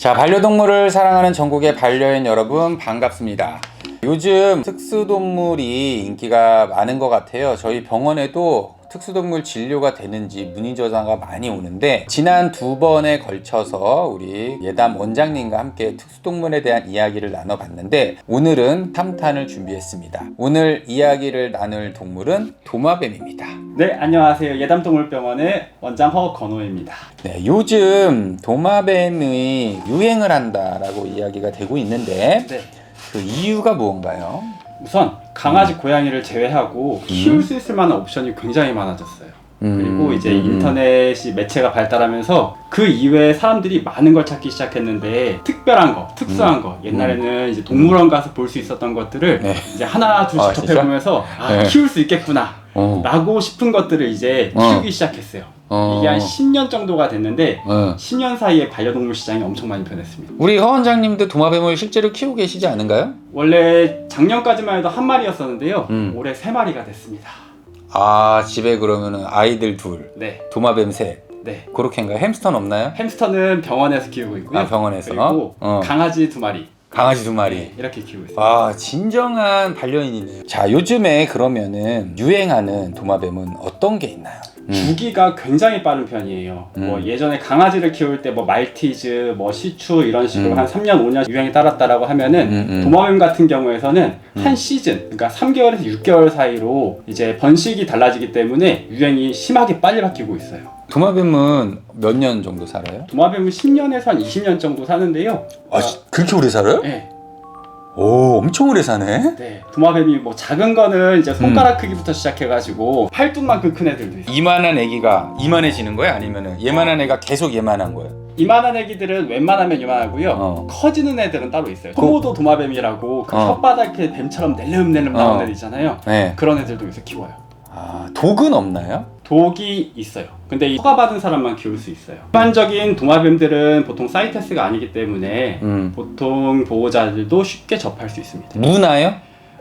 자, 반려동물을 사랑하는 전국의 반려인 여러분 반갑습니다. 요즘 특수동물이 인기가 많은 것 같아요. 저희 병원에도 특수동물 진료가 되는지 문의 전화가 많이 오는데, 지난 2번에 걸쳐서 우리 예담 원장님과 함께 특수동물에 대한 이야기를 나눠봤는데, 오늘은 3탄을 준비했습니다. 오늘 이야기를 나눌 동물은 도마뱀입니다. 네, 안녕하세요. 예담동물병원의 원장 허건호입니다. 네, 요즘 도마뱀이 유행을 한다라고 이야기가 되고 있는데, 네, 그 이유가 무언가요? 우선 강아지, 고양이를 제외하고 키울 수 있을 만한 옵션이 굉장히 많아졌어요. 그리고 이제 인터넷이 매체가 발달하면서 그 이외에 사람들이 많은 걸 찾기 시작했는데, 특별한 거, 특수한 거, 옛날에는 이제 동물원 가서 볼 수 있었던 것들을 네. 이제 하나 둘씩 접해보면서 네. 키울 수 있겠구나 라고 싶은 것들을 이제 키우기 시작했어요. 이게 한 10년 정도가 됐는데 10년 사이에 반려동물 시장이 엄청 많이 변했습니다. 우리 허 원장님도 도마뱀을 실제로 키우고 계시지 않은가요? 원래 작년까지만 해도 한 마리였었는데요. 올해 3마리가 됐습니다. 아, 집에 그러면은 아이들 둘, 네, 도마뱀 셋, 네. 그렇게인가요? 햄스터는 없나요? 햄스터는 병원에서 키우고 있고요. 아, 병원에서? 그리고 강아지 2마리. 강아지 2마리. 네, 이렇게 키우고 있습니다. 아, 진정한 반려인이네요. 자, 요즘에 그러면은 유행하는 도마뱀은 어떤 게 있나요? 주기가 굉장히 빠른 편이에요. 뭐 예전에 강아지를 키울 때 뭐 말티즈, 뭐 시추 이런 식으로 한 3년, 5년 유행이 따랐다라고 하면은 도마뱀 같은 경우에서는 한 시즌, 그러니까 3개월에서 6개월 사이로 이제 번식이 달라지기 때문에 유행이 심하게 빨리 바뀌고 있어요. 도마뱀은 몇 년 정도 살아요? 도마뱀은 10년에서 한 20년 정도 사는데요. 아, 그렇게 오래 살아요? 네. 오, 엄청 오래 사네. 네, 도마뱀이 뭐 작은 거는 이제 손가락 크기부터 시작해가지고 팔뚝만큼 큰 애들도 있어요. 이만한 애기가 이만해지는 거예요? 아니면은 얘만한 애가 계속 얘만한 거예요? 이만한 애기들은 웬만하면 이만하고요. 커지는 애들은 따로 있어요. 코모도 도마뱀이라고 그 혓바닥에 뱀처럼 낼름낼름 나오는 애들 있잖아요. 네. 그런 애들도 요새 키워요. 아, 독은 없나요? 독이 있어요. 근데 이 허가받은 사람만 키울 수 있어요. 일반적인 도마뱀들은 보통 사이테스가 아니기 때문에 보통 보호자들도 쉽게 접할 수 있습니다. 무나요?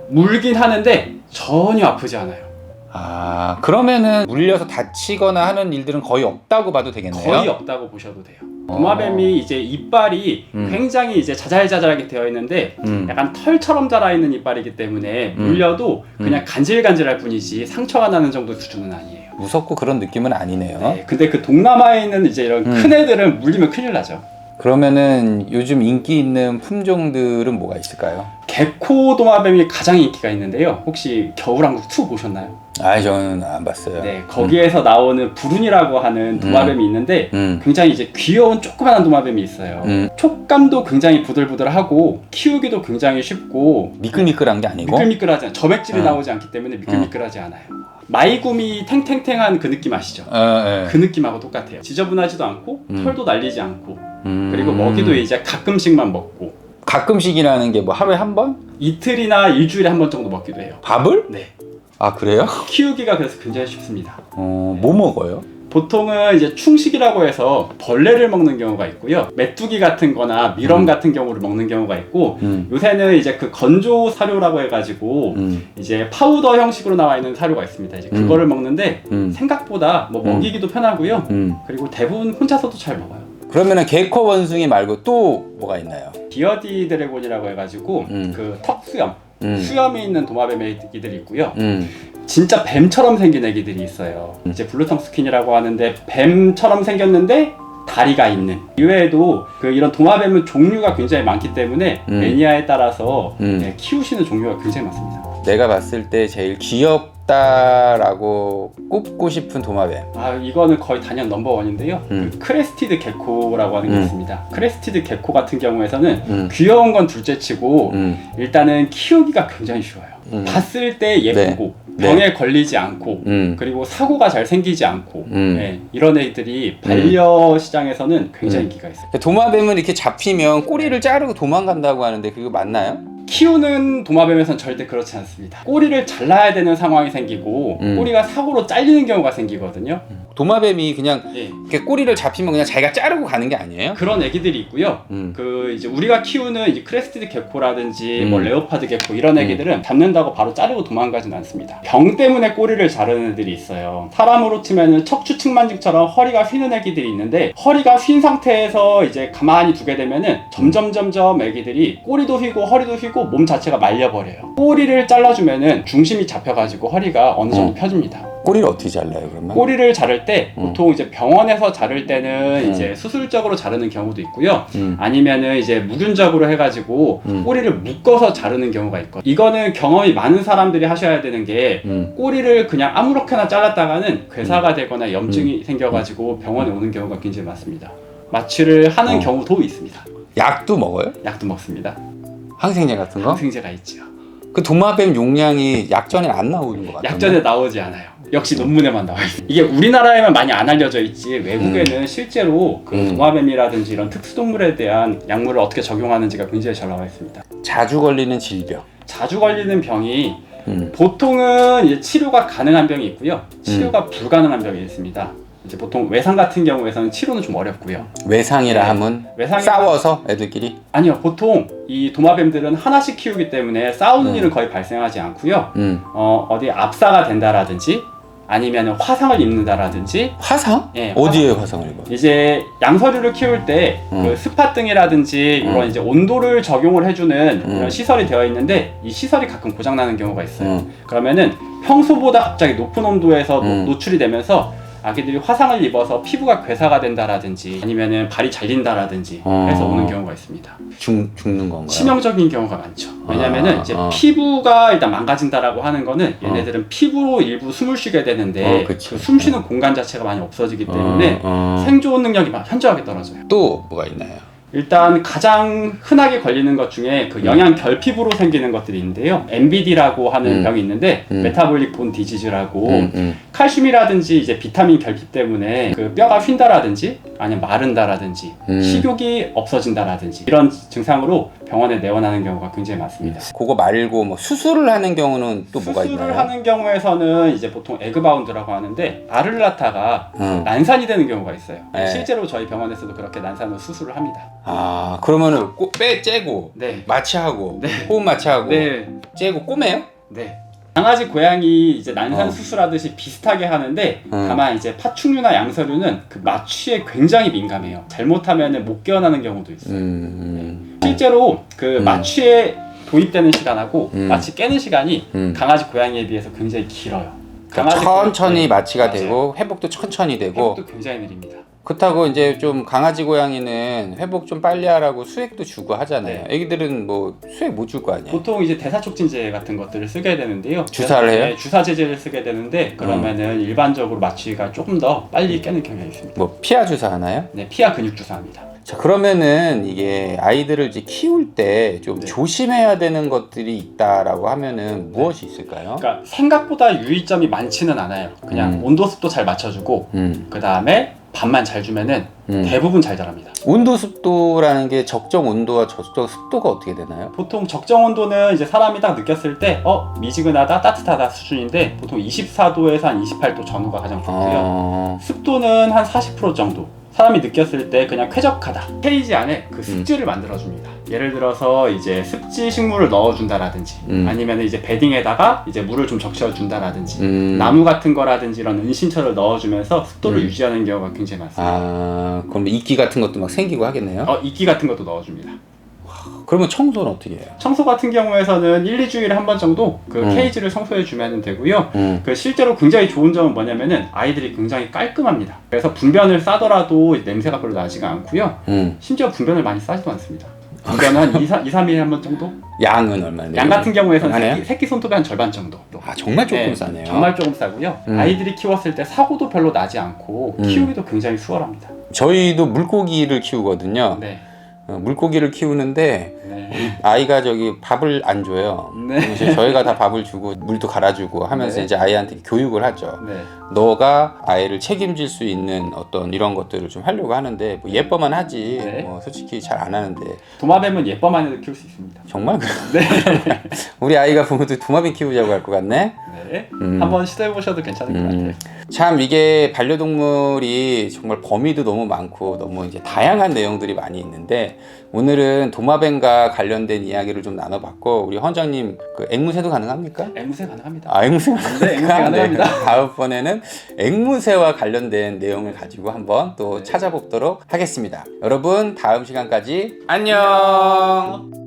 물긴 하는데 전혀 아프지 않아요. 아, 그러면은 물려서 다치거나 하는 일들은 거의 없다고 봐도 되겠네요? 거의 없다고 보셔도 돼요. 도마뱀이 이제 이빨이 굉장히 이제 자잘자잘하게 되어 있는데 약간 털처럼 자라있는 이빨이기 때문에 물려도 그냥 간질간질할 뿐이지 상처가 나는 정도 수준은 아니에요. 무섭고 그런 느낌은 아니네요. 네, 근데 그 동남아에 있는 이제 이런 큰 애들은 물리면 큰일 나죠. 그러면은 요즘 인기 있는 품종들은 뭐가 있을까요? 개코 도마뱀이 가장 인기가 있는데요. 혹시 겨울왕국 2 보셨나요? 아, 저는 안 봤어요. 네, 거기에서 나오는 불운이라고 하는 도마뱀이 있는데 굉장히 이제 귀여운 조그만한 도마뱀이 있어요. 촉감도 굉장히 부들부들하고 키우기도 굉장히 쉽고 미끌미끌한 게 아니고? 미끌미끌하지 않아요. 점액질이 나오지 않기 때문에 미끌미끌하지 않아요. 마이구미 탱탱탱한 그 느낌 아시죠? 네. 그 느낌하고 똑같아요. 지저분하지도 않고 털도 날리지 않고 그리고 먹이도 이제 가끔씩만 먹고. 가끔씩이라는 게 뭐 하루에 한 번? 이틀이나 일주일에 한 번 정도 먹기도 해요. 밥을? 네. 아, 그래요? 키우기가 그래서 굉장히 쉽습니다. 뭐 먹어요? 보통은 이제 충식이라고 해서 벌레를 먹는 경우가 있고요. 메뚜기 같은 거나 미럼 같은 경우를 먹는 경우가 있고 요새는 이제 그 건조 사료라고 해가지고 이제 파우더 형식으로 나와 있는 사료가 있습니다. 이제 그거를 먹는데 생각보다 뭐 먹이기도 편하고요. 그리고 대부분 혼자서도 잘 먹어요. 그러면은 개코 원숭이 말고 또 뭐가 있나요? 비어디 드래곤이라고 해가지고 그 턱수염 수염이 있는 도마뱀 애기들이 있고요. 진짜 뱀처럼 생긴 애기들이 있어요. 이제 블루텅 스킨이라고 하는데 뱀처럼 생겼는데 다리가 있는. 이외에도 그 이런 도마뱀은 종류가 굉장히 많기 때문에 매니아에 따라서 키우시는 종류가 굉장히 많습니다. 내가 봤을 때 제일 귀엽다라고 꼽고 싶은 도마뱀. 아, 이거는 거의 단연 넘버원인데요. 그 크레스티드 게코라고 하는 게 있습니다. 크레스티드 게코 같은 경우에서는 귀여운 건 둘째치고 일단은 키우기가 굉장히 쉬워요. 봤을 때 예쁘고 병에 걸리지 않고 그리고 사고가 잘 생기지 않고 이런 애들이 반려시장에서는 굉장히 인기가 있어요. 도마뱀은 이렇게 잡히면 꼬리를 자르고 도망간다고 하는데 그거 맞나요? 키우는 도마뱀에서는 절대 그렇지 않습니다. 꼬리를 잘라야 되는 상황이 생기고 꼬리가 사고로 잘리는 경우가 생기거든요. 도마뱀이 그냥 예. 이렇게 꼬리를 잡히면 그냥 자기가 자르고 가는 게 아니에요? 그런 애기들이 있고요. 그 이제 우리가 키우는 이제 크레스티드 게코라든지 뭐 레오파드 게코 이런 애기들은 잡는다고 바로 자르고 도망가진 않습니다. 병 때문에 꼬리를 자르는 애들이 있어요. 사람으로 치면은 척추 측만증처럼 허리가 휘는 애기들이 있는데 허리가 휜 상태에서 이제 가만히 두게 되면은 점점 애기들이 꼬리도 휘고 허리도 휘고 몸 자체가 말려버려요. 꼬리를 잘라주면은 중심이 잡혀가지고 허리가 어느 정도 펴집니다. 꼬리를 어떻게 잘라요 그러면? 꼬리를 자를 때 보통 이제 병원에서 자를 때는 이제 수술적으로 자르는 경우도 있고요. 아니면은 이제 무균적으로 해가지고 꼬리를 묶어서 자르는 경우가 있거든요. 이거는 경험이 많은 사람들이 하셔야 되는 게 꼬리를 그냥 아무렇게나 잘랐다가는 괴사가 되거나 염증이 생겨가지고 병원에 오는 경우가 굉장히 많습니다. 마취를 하는 경우도 있습니다. 약도 먹어요? 약도 먹습니다. 항생제 같은 거? 항생제가 있죠. 그 도마뱀 용량이 약전에 안 나오는 것 같아요. 약전에 나오지 않아요. 역시 논문에만 나와 있어요. 이게 우리나라에만 많이 안 알려져 있지 외국에는 실제로 그 도마뱀이라든지 이런 특수동물에 대한 약물을 어떻게 적용하는지가 굉장히 잘 나와 있습니다. 자주 걸리는 질병. 자주 걸리는 병이 보통은 이제 치료가 가능한 병이 있고요. 치료가 불가능한 병이 있습니다. 이제 보통 외상 같은 경우에서는 치료는 좀 어렵고요. 외상이라 네. 하면 외상이라- 싸워서 애들끼리? 아니요, 보통 이 도마뱀들은 하나씩 키우기 때문에 싸우는 일은 거의 발생하지 않고요. 어디 압사가 된다라든지 아니면 화상을 입는다라든지. 화상? 예, 어디에 화상을 입어요? 이제 양서류를 키울 때 그 스팟 등이라든지 이런 이제 온도를 적용을 해주는 이런 시설이 되어 있는데 이 시설이 가끔 고장 나는 경우가 있어요. 그러면은 평소보다 갑자기 높은 온도에서 노출이 되면서 아기들이 화상을 입어서 피부가 괴사가 된다라든지 아니면은 발이 잘린다라든지 해서 오는 경우가 있습니다. 죽는 건가요? 치명적인 경우가 많죠. 왜냐면은 이제 피부가 일단 망가진다라고 하는 거는 얘네들은 피부로 일부 숨을 쉬게 되는데 그 숨 쉬는 공간 자체가 많이 없어지기 때문에 생존 능력이 현저하게 떨어져요. 또 뭐가 있나요? 일단 가장 흔하게 걸리는 것 중에 그 영양 결핍으로 생기는 것들이 있는데요. MBD라고 하는 병이 있는데 메타볼릭 본 디지즈라고 칼슘이라든지 이제 비타민 결핍 때문에 그 뼈가 휜다라든지 아니면 마른다라든지 식욕이 없어진다라든지 이런 증상으로 병원에 내원하는 경우가 굉장히 많습니다. 그거 말고 뭐 수술을 하는 경우는 또 뭐가 있나요? 수술을 하는 경우에서는 이제 보통 에그바운드라고 하는데 알을 낳다가 난산이 되는 경우가 있어요. 네. 실제로 저희 병원에서도 그렇게 난산으로 수술을 합니다. 아 그러면은 빼 째고 네. 마취하고 네. 호흡 마취하고 네. 째고 꼬매요? 네. 강아지, 고양이 이제 난산 수술하듯이 비슷하게 하는데 다만 이제 파충류나 양서류는 그 마취에 굉장히 민감해요. 잘못하면 못 깨어나는 경우도 있어요. 실제로 그 마취에 도입되는 시간하고 마취 깨는 시간이 강아지, 고양이에 비해서 굉장히 길어요. 그러니까 천천히 네. 마취가 맞아요. 되고 회복도 천천히 되고 회복도 굉장히 느립니다. 그렇다고 이제 좀 강아지 고양이는 회복 좀 빨리 하라고 수액도 주고 하잖아요. 네. 애기들은 뭐 수액 못 줄 거 아니에요. 보통 이제 대사촉진제 같은 것들을 쓰게 되는데요. 주사를 해요? 네, 주사제제를 쓰게 되는데 그러면은 일반적으로 마취가 조금 더 빨리 깨는 경향이 있습니다. 뭐 피하 주사 하나요? 네, 피하 근육 주사합니다. 자 그러면은 이게 아이들을 이제 키울 때 좀 네. 조심해야 되는 것들이 있다라고 하면은 무엇이 있을까요? 그러니까 생각보다 유의점이 많지는 않아요. 그냥 온도 습도 잘 맞춰주고 그 다음에 밥만 잘 주면은 대부분 잘 자랍니다. 온도 습도라는 게 적정 온도와 적정 습도가 어떻게 되나요? 보통 적정 온도는 이제 사람이 딱 느꼈을 때 미지근하다 따뜻하다 수준인데 보통 24도에서 한 28도 전후가 가장 좋고요. 습도는 한 40% 정도. 사람이 느꼈을 때 그냥 쾌적하다. 케이지 안에 그 습지를 만들어줍니다. 예를 들어서 이제 습지 식물을 넣어준다라든지 아니면 이제 베딩에다가 이제 물을 좀 적셔준다라든지 나무 같은 거라든지 이런 은신처를 넣어주면서 습도를 유지하는 경우가 굉장히 많습니다. 아 그럼 이끼 같은 것도 막 생기고 하겠네요? 이끼 같은 것도 넣어줍니다. 그러면 청소는 어떻게 해요? 청소 같은 경우에서는 1, 2주일에 한 번 정도 그 케이지를 청소해 주면 되고요. 그 실제로 굉장히 좋은 점은 뭐냐면은 아이들이 굉장히 깔끔합니다. 그래서 분변을 싸더라도 냄새가 별로 나지가 않고요. 심지어 분변을 많이 싸지도 않습니다. 분변은 한 2, 3일에 한 번 정도? 양은 얼마나? 양 같은 경우에서는 하네요? 새끼 손톱의 한 절반 정도. 아 정말 조금 네, 싸네요. 정말 조금 싸고요. 아이들이 키웠을 때 사고도 별로 나지 않고 키우기도 굉장히 수월합니다. 저희도 물고기를 키우거든요. 네. 물고기를 키우는데 네. 아이가 저기 밥을 안 줘요. 네. 그래서 저희가 다 밥을 주고 물도 갈아주고 하면서 네. 이제 아이한테 교육을 하죠. 네. 너가 아이를 책임질 수 있는 어떤 이런 것들을 좀 하려고 하는데 뭐 예뻐만 하지 네. 뭐 솔직히 잘 안 하는데 도마뱀은 예뻐만 해도 키울 수 있습니다. 정말 그래? 네. 우리 아이가 부모도 도마뱀 키우자고 할 것 같네. 네. 한번 시도해 보셔도 괜찮을 것 같아요. 참 이게 반려동물이 정말 범위도 너무 많고 너무 이제 다양한 내용들이 많이 있는데 오늘은 도마뱀과 관련된 이야기를 좀 나눠봤고 우리 헌장님 그 앵무새도 가능합니까? 앵무새 가능합니다. 아 앵무새 네, 앵무새 가능합니다. 다음번에는 앵무새와 관련된 내용을 가지고 한번 또 찾아보도록 하겠습니다. 여러분 다음 시간까지 안녕.